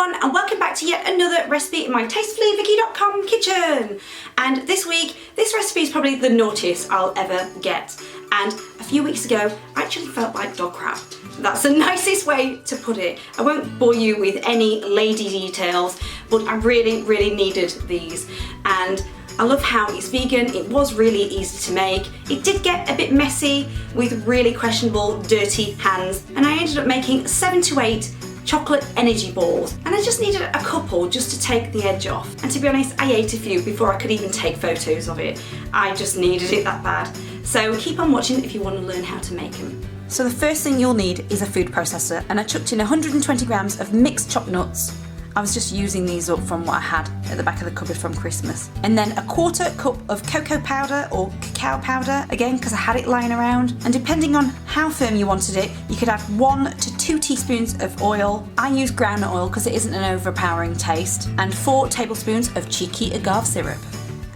everyone, and welcome back to yet another recipe in my tastefullyvikkie.com kitchen. And this week, this recipe is probably the naughtiest I'll ever get. And a few weeks ago, I actually felt like dog crap. That's the nicest way to put it. I won't bore you with any lady details, but I really needed these. And I love how it's vegan, it was really easy to make. It did get a bit messy with really questionable, dirty hands, and I ended up making 7 to 8 chocolate energy balls, and I just needed a couple just to take the edge off. And to be honest, I ate a few before I could even take photos of it. I just needed it that bad. So keep on watching if you want to learn how to make them. So the first thing you'll need is a food processor, and I chucked in 120 grams of mixed chopped nuts. I was just using these up from what I had at the back of the cupboard from Christmas. And then a 1/4 cup of cocoa powder or cacao powder, again because I had it lying around. And depending on how firm you wanted it, you could add 1 to 2 teaspoons of oil. I use groundnut oil because it isn't an overpowering taste. And 4 tablespoons of cheeky agave syrup.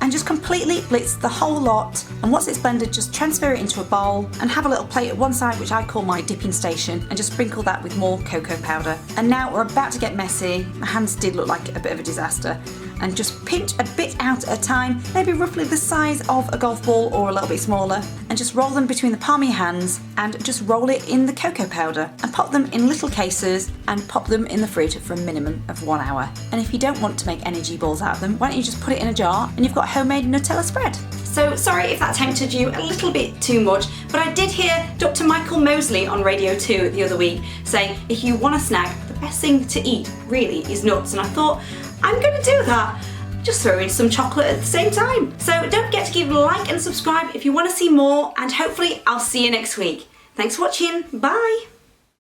And just completely blitz the whole lot, and once it's blended, just transfer it into a bowl and have a little plate at one side, which I call my dipping station, and just sprinkle that with more cocoa powder. And now we're about to get messy. My hands did look like a bit of a disaster. And just pinch a bit out at a time, maybe roughly the size of a golf ball or a little bit smaller, and just roll them between the palm of your hands and just roll it in the cocoa powder and pop them in little cases and pop them in the fridge for a minimum of 1 hour. And if you don't want to make energy balls out of them, why don't you just put it in a jar and you've got homemade Nutella spread. So sorry if that tempted you a little bit too much, but I did hear Dr. Michael Mosley on Radio 2 the other week say if you want a snack, the best thing to eat really is nuts, and I thought, I'm going to do that. Just throw in some chocolate at the same time. So don't forget to give a like and subscribe if you want to see more, and hopefully I'll see you next week. Thanks for watching. Bye.